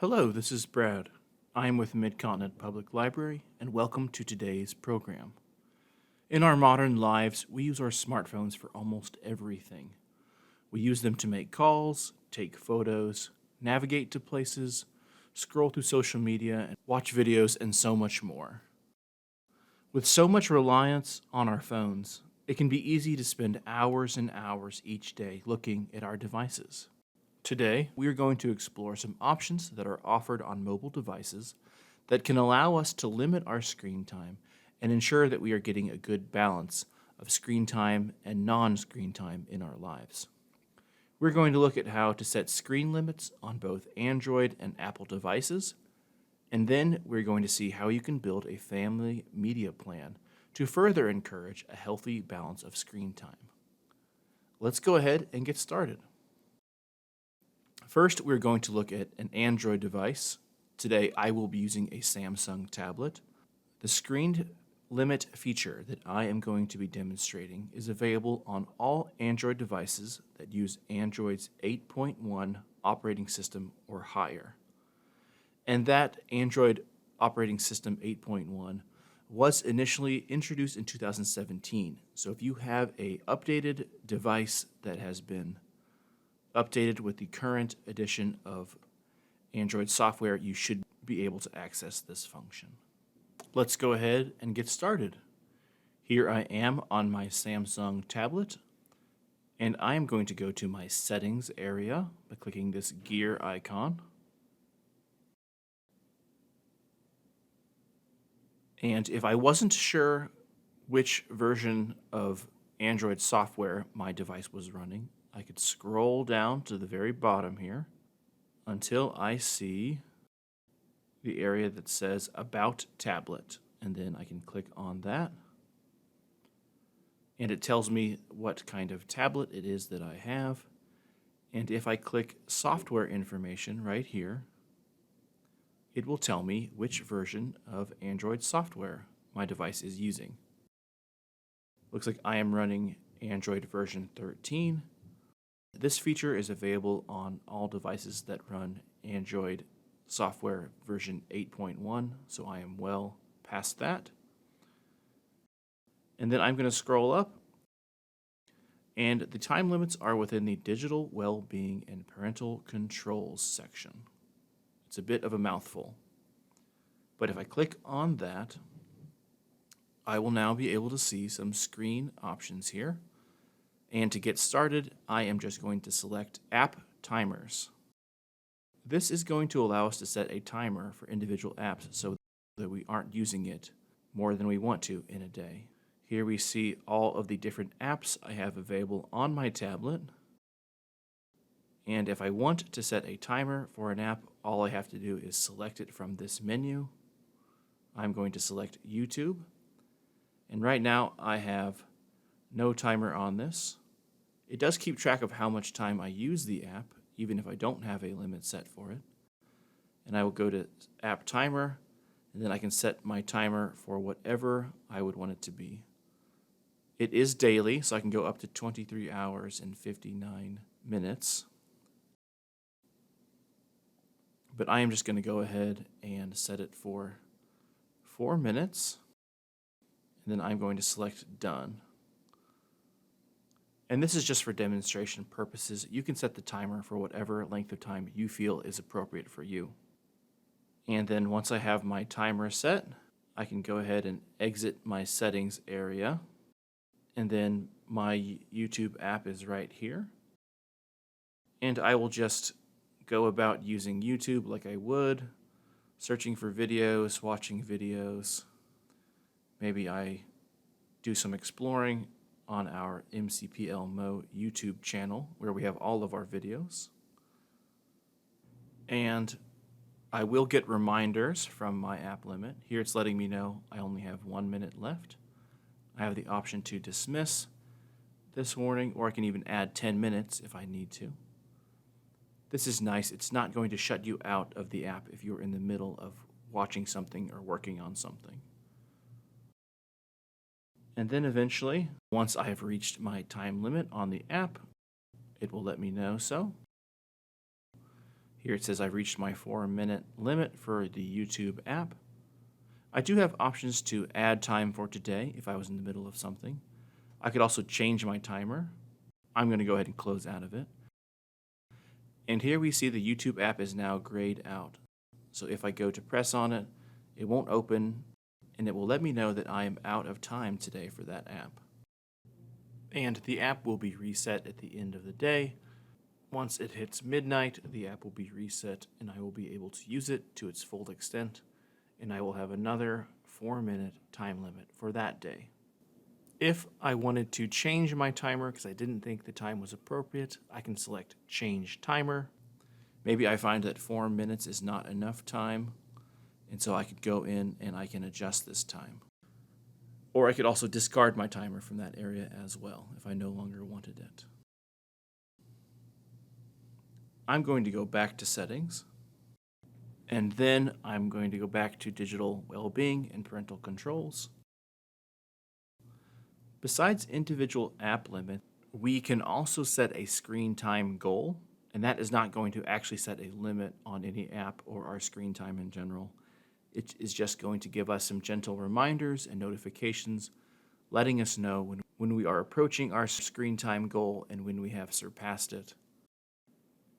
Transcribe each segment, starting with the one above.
Hello, this is Brad. I am with Mid-Continent Public Library, and welcome to today's program. In our modern lives, we use our smartphones for almost everything. We use them to make calls, take photos, navigate to places, scroll through social media, and watch videos, and so much more. With so much reliance on our phones, it can be easy to spend hours and hours each day looking at our devices. Today, we are going to explore some options that are offered on mobile devices that can allow us to limit our screen time and ensure that we are getting a good balance of screen time and non-screen time in our lives. We're going to look at how to set screen limits on both Android and Apple devices, and then we're going to see how you can build a family media plan to further encourage a healthy balance of screen time. Let's go ahead and get started. First, we're going to look at an Android device. Today, I will be using a Samsung tablet. The screen limit feature that I am going to be demonstrating is available on all Android devices that use Android's 8.1 operating system or higher. And that Android operating system 8.1 was initially introduced in 2017. So if you have an updated device that has been updated with the current edition of Android software, you should be able to access this function. Let's go ahead and get started. Here I am on my Samsung tablet, and I am going to go to my settings area by clicking this gear icon. And if I wasn't sure which version of Android software my device was running, I could scroll down to the very bottom here until I see the area that says About Tablet, and then I can click on that. And it tells me what kind of tablet it is that I have. And if I click Software Information right here, it will tell me which version of Android software my device is using. Looks like I am running Android version 13. This feature is available on all devices that run Android software version 8.1, so I am well past that. And then I'm going to scroll up, and the time limits are within the Digital Well-Being and Parental Controls section. It's a bit of a mouthful, but if I click on that, I will now be able to see some screen options here. And to get started, I am just going to select App Timers. This is going to allow us to set a timer for individual apps so that we aren't using it more than we want to in a day. Here we see all of the different apps I have available on my tablet. And if I want to set a timer for an app, all I have to do is select it from this menu. I'm going to select YouTube. And right now I have no timer on this. It does keep track of how much time I use the app, even if I don't have a limit set for it. And I will go to App Timer, and then I can set my timer for whatever I would want it to be. It is daily, so I can go up to 23 hours and 59 minutes. But I am just going to go ahead and set it for 4 minutes, and then I'm going to select Done. And this is just for demonstration purposes. You can set the timer for whatever length of time you feel is appropriate for you. And then once I have my timer set, I can go ahead and exit my settings area. And then my YouTube app is right here. And I will just go about using YouTube like I would, searching for videos, watching videos. Maybe I do some exploring on our MCPL Mo YouTube channel where we have all of our videos. And I will get reminders from my app limit. Here it's letting me know I only have 1 minute left. I have the option to dismiss this warning, or I can even add 10 minutes if I need to. This is nice. It's not going to shut you out of the app if you're in the middle of watching something or working on something. And then eventually, once I have reached my time limit on the app, it will let me know so. Here it says I've reached my 4-minute limit for the YouTube app. I do have options to add time for today if I was in the middle of something. I could also change my timer. I'm going to go ahead and close out of it. And here we see the YouTube app is now grayed out. So if I go to press on it, it won't open, and it will let me know that I am out of time today for that app. And the app will be reset at the end of the day. Once it hits midnight, the app will be reset, and I will be able to use it to its full extent, and I will have another 4-minute time limit for that day. If I wanted to change my timer because I didn't think the time was appropriate, I can select Change Timer. Maybe I find that 4 minutes is not enough time, and so I could go in and I can adjust this time. Or I could also discard my timer from that area as well if I no longer wanted it. I'm going to go back to Settings, and then I'm going to go back to Digital Wellbeing and Parental Controls. Besides individual app limit, we can also set a screen time goal, and that is not going to actually set a limit on any app or our screen time in general. It is just going to give us some gentle reminders and notifications, letting us know when we are approaching our screen time goal and when we have surpassed it.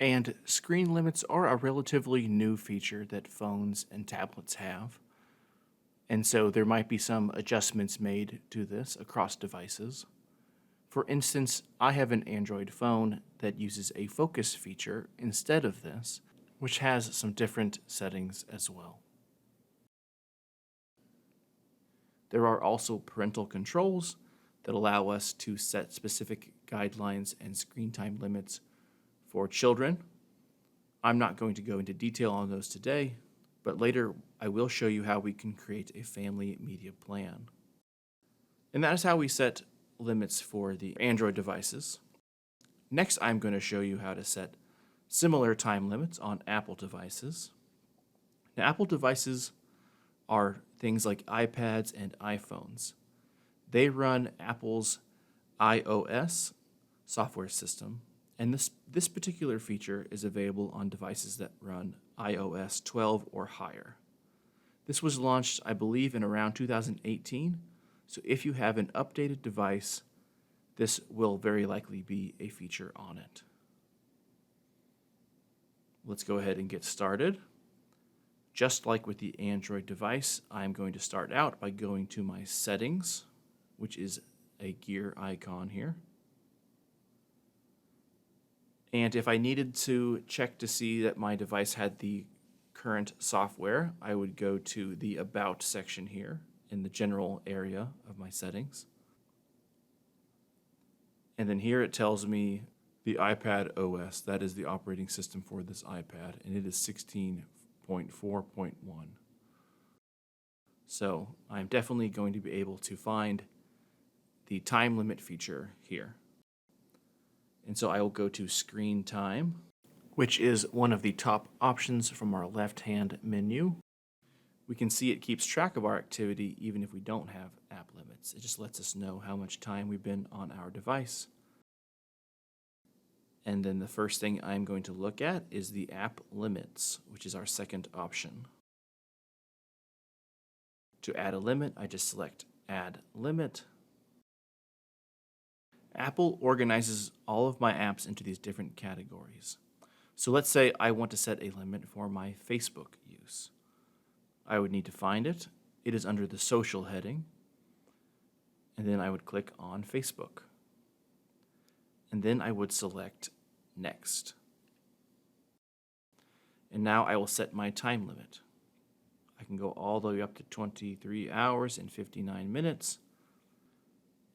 And screen limits are a relatively new feature that phones and tablets have. And so there might be some adjustments made to this across devices. For instance, I have an Android phone that uses a focus feature instead of this, which has some different settings as well. There are also parental controls that allow us to set specific guidelines and screen time limits for children. I'm not going to go into detail on those today, but later I will show you how we can create a family media plan. And that is how we set limits for the Android devices. Next, I'm going to show you how to set similar time limits on Apple devices. Now, Apple devices are things like iPads and iPhones. They run Apple's iOS software system, and this particular feature is available on devices that run iOS 12 or higher. This was launched, I believe, in around 2018, so if you have an updated device, this will very likely be a feature on it. Let's go ahead and get started. Just like with the Android device, I'm going to start out by going to my settings, which is a gear icon here. And if I needed to check to see that my device had the current software, I would go to the About section here in the general area of my settings. And then here it tells me the iPad OS, that is the operating system for this iPad, and it is 16.4.1. So I'm definitely going to be able to find the time limit feature here. And so I will go to Screen Time, which is one of the top options from our left-hand menu. We can see it keeps track of our activity even if we don't have app limits. It just lets us know how much time we've been on our device. And then the first thing I'm going to look at is the app limits, which is our second option. To add a limit, I just select Add Limit. Apple organizes all of my apps into these different categories. So let's say I want to set a limit for my Facebook use. I would need to find it. It is under the Social heading. And then I would click on Facebook. And then I would select Next. And now I will set my time limit. I can go all the way up to 23 hours and 59 minutes.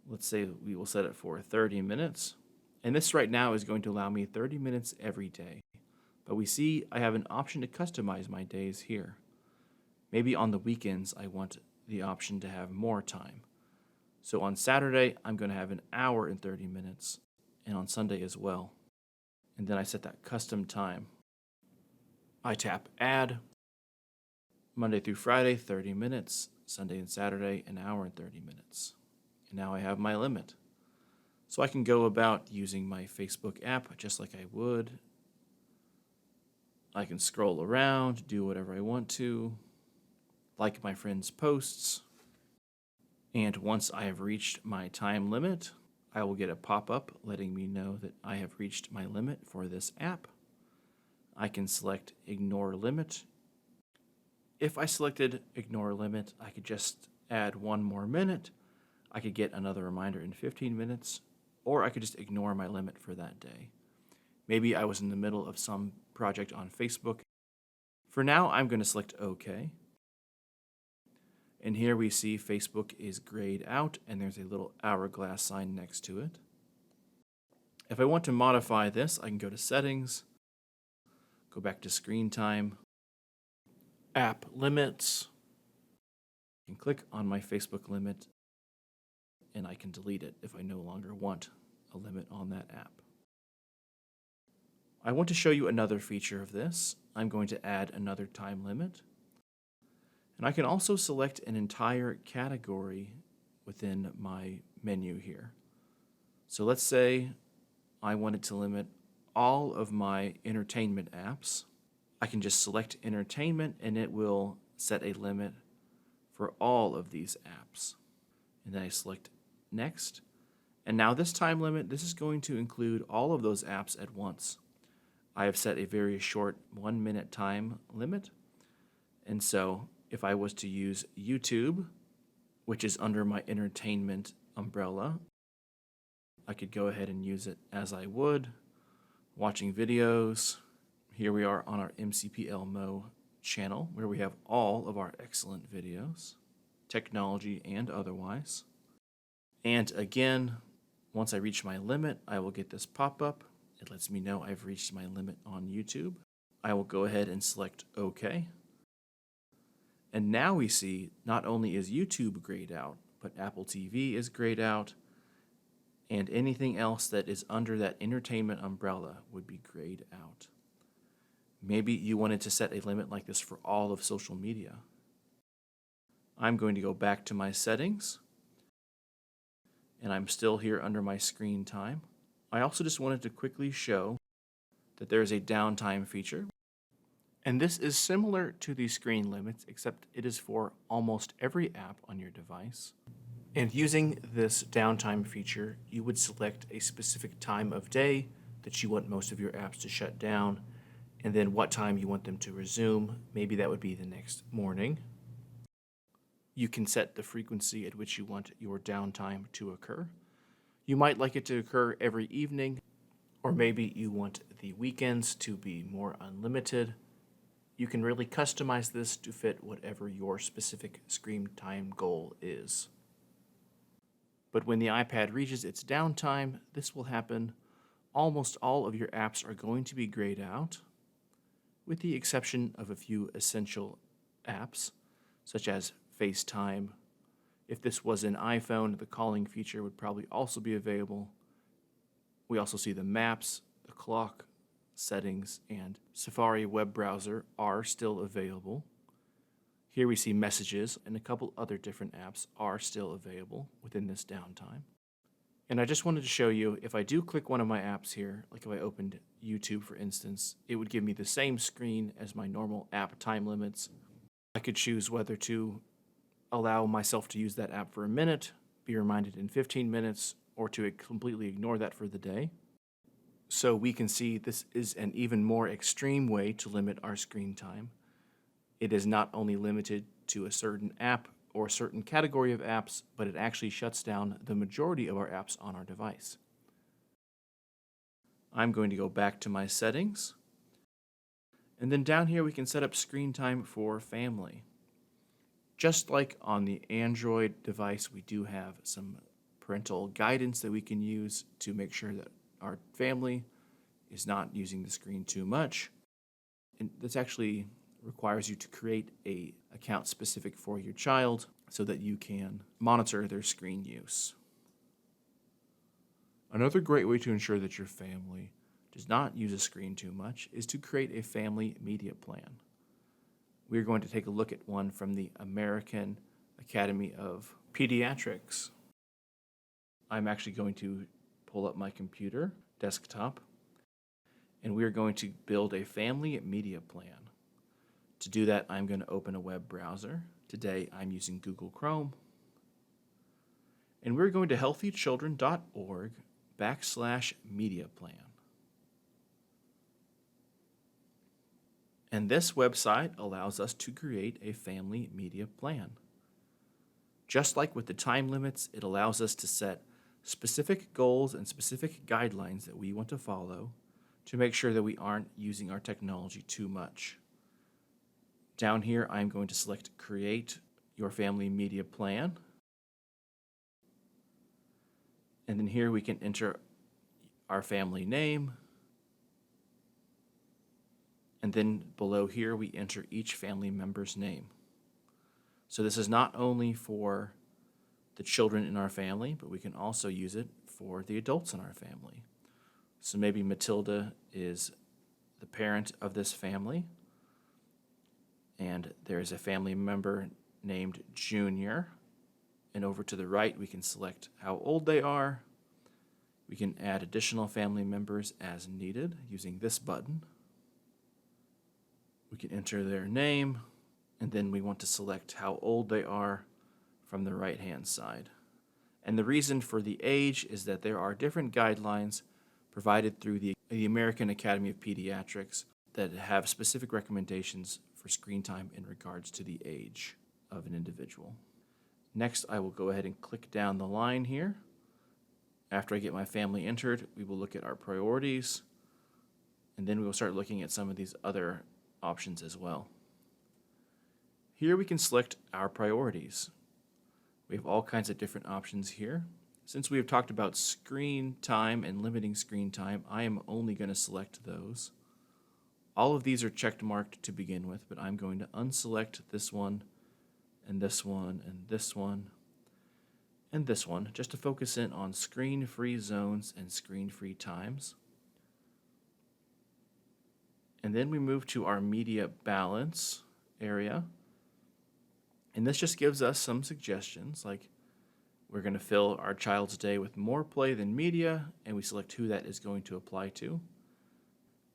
Let's say we will set it for 30 minutes. And this right now is going to allow me 30 minutes every day. But we see I have an option to customize my days here. Maybe on the weekends I want the option to have more time. So on Saturday, I'm going to have an hour and 30 minutes, and on Sunday as well. And then I set that custom time. I tap Add. Monday through Friday, 30 minutes. Sunday and Saturday, an hour and 30 minutes. And now I have my limit. So I can go about using my Facebook app just like I would. I can scroll around, do whatever I want to, like my friends' posts. And once I have reached my time limit, I will get a pop-up letting me know that I have reached my limit for this app. I can select Ignore Limit. If I selected Ignore Limit, I could just add 1 more minute. I could get another reminder in 15 minutes, or I could just ignore my limit for that day. Maybe I was in the middle of some project on Facebook. For now, I'm going to select OK. And here we see Facebook is grayed out, and there's a little hourglass sign next to it. If I want to modify this, I can go to Settings, go back to Screen Time, App Limits. I can click on my Facebook limit, and I can delete it if I no longer want a limit on that app. I want to show you another feature of this. I'm going to add another time limit. And I can also select an entire category within my menu here. So let's say I wanted to limit all of my entertainment apps. I can just select entertainment and it will set a limit for all of these apps. And then I select next. And now this time limit, this is going to include all of those apps at once. I have set a very short 1-minute time limit. And so if I was to use YouTube, which is under my entertainment umbrella, I could go ahead and use it as I would, watching videos. Here we are on our MCPL Mo channel, where we have all of our excellent videos, technology and otherwise. And again, once I reach my limit, I will get this pop-up. It lets me know I've reached my limit on YouTube. I will go ahead and select OK. And now we see not only is YouTube grayed out, but Apple TV is grayed out, and anything else that is under that entertainment umbrella would be grayed out. Maybe you wanted to set a limit like this for all of social media. I'm going to go back to my settings, and I'm still here under my screen time. I also just wanted to quickly show that there is a downtime feature. And this is similar to the screen limits, except it is for almost every app on your device. And using this downtime feature, you would select a specific time of day that you want most of your apps to shut down, and then what time you want them to resume. Maybe that would be the next morning. You can set the frequency at which you want your downtime to occur. You might like it to occur every evening, or maybe you want the weekends to be more unlimited. You can really customize this to fit whatever your specific screen time goal is. But when the iPad reaches its downtime, this will happen. Almost all of your apps are going to be grayed out, with the exception of a few essential apps, such as FaceTime. If this was an iPhone, the calling feature would probably also be available. We also see the maps, the clock, settings, and Safari web browser are still available. Here we see messages, and a couple other different apps are still available within this downtime. And I just wanted to show you, if I do click one of my apps here, like if I opened YouTube for instance, it would give me the same screen as my normal app time limits. I could choose whether to allow myself to use that app for a minute, be reminded in 15 minutes, or to completely ignore that for the day. So we can see this is an even more extreme way to limit our screen time. It is not only limited to a certain app or a certain category of apps, but it actually shuts down the majority of our apps on our device. I'm going to go back to my settings. And then down here we can set up screen time for family. Just like on the Android device, we do have some parental guidance that we can use to make sure that our family is not using the screen too much. And this actually requires you to create an account specific for your child so that you can monitor their screen use. Another great way to ensure that your family does not use a screen too much is to create a family media plan. We're going to take a look at one from the American Academy of Pediatrics. I'm actually going to pull up my computer desktop, and we are going to build a family media plan. To do that, I'm going to open a web browser. Today, I'm using Google Chrome. And we're going to healthychildren.org/media plan. And this website allows us to create a family media plan. Just like with the time limits, it allows us to set specific goals and specific guidelines that we want to follow to make sure that we aren't using our technology too much. Down here, I'm going to select Create Your Family Media Plan. And then here we can enter our family name. And then below here, we enter each family member's name. So this is not only for the children in our family, but we can also use it for the adults in our family. So maybe Matilda is the parent of this family, and there's a family member named Junior. And over to the right, we can select how old they are. We can add additional family members as needed using this button. We can enter their name, and then we want to select how old they are from the right-hand side. And the reason for the age is that there are different guidelines provided through the American Academy of Pediatrics that have specific recommendations for screen time in regards to the age of an individual. Next, I will go ahead and click down the line here. After I get my family entered, we will look at our priorities, and then we will start looking at some of these other options as well. Here we can select our priorities. We have all kinds of different options here. Since we have talked about screen time and limiting screen time, I am only going to select those. All of these are checked marked to begin with, but I'm going to unselect this one, and this one, and this one, and this one, just to focus in on screen-free zones and screen-free times. And then we move to our media balance area. And this just gives us some suggestions, like we're going to fill our child's day with more play than media, and we select who that is going to apply to.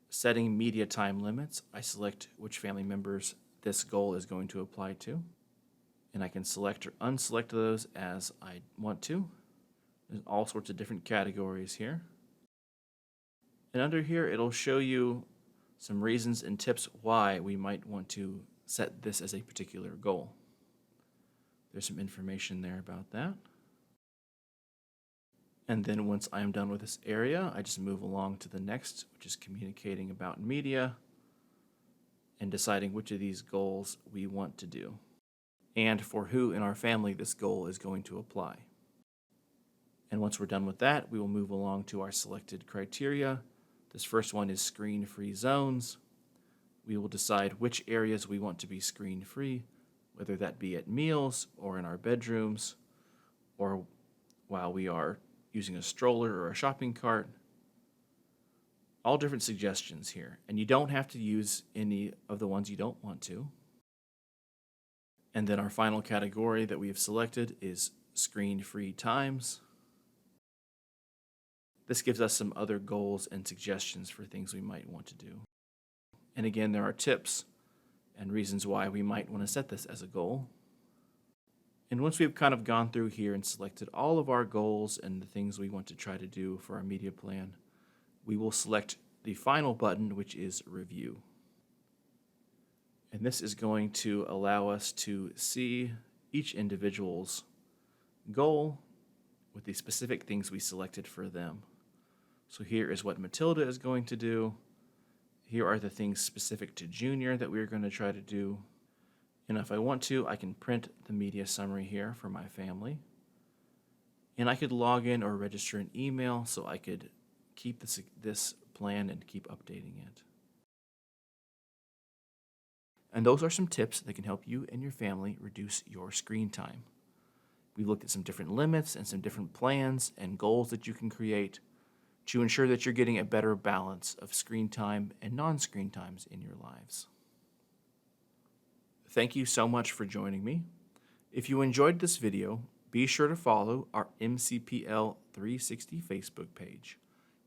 Setting media time limits, I select which family members this goal is going to apply to. And I can select or unselect those as I want to. There's all sorts of different categories here. And under here, it'll show you some reasons and tips why we might want to set this as a particular goal. There's some information there about that. And then once I'm done with this area, I just move along to the next, which is communicating about media and deciding which of these goals we want to do and for who in our family this goal is going to apply. And once we're done with that, we will move along to our selected criteria. This first one is screen-free zones. We will decide which areas we want to be screen-free, whether that be at meals or in our bedrooms or while we are using a stroller or a shopping cart. All different suggestions here, and you don't have to use any of the ones you don't want to. And then our final category that we have selected is screen-free times. This gives us some other goals and suggestions for things we might want to do. And again, there are tips and reasons why we might want to set this as a goal. And once we've kind of gone through here and selected all of our goals and the things we want to try to do for our media plan, we will select the final button, which is Review. And this is going to allow us to see each individual's goal with the specific things we selected for them. So here is what Matilda is going to do. Here are the things specific to Junior that we're going to try to do. And if I want to, I can print the media summary here for my family. And I could log in or register an email so I could keep this plan and keep updating it. And those are some tips that can help you and your family reduce your screen time. We looked at some different limits and some different plans and goals that you can create to ensure that you're getting a better balance of screen time and non-screen times in your lives. Thank you so much for joining me. If you enjoyed this video, be sure to follow our MCPL 360 Facebook page.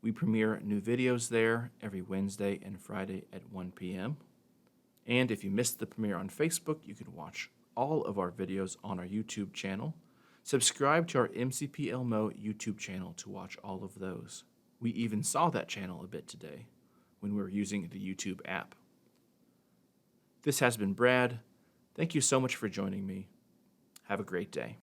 We premiere new videos there every Wednesday and Friday at 1 p.m. And if you missed the premiere on Facebook, you can watch all of our videos on our YouTube channel. Subscribe to our MCPL Mo YouTube channel to watch all of those. We even saw that channel a bit today when we were using the YouTube app. This has been Brad. Thank you so much for joining me. Have a great day.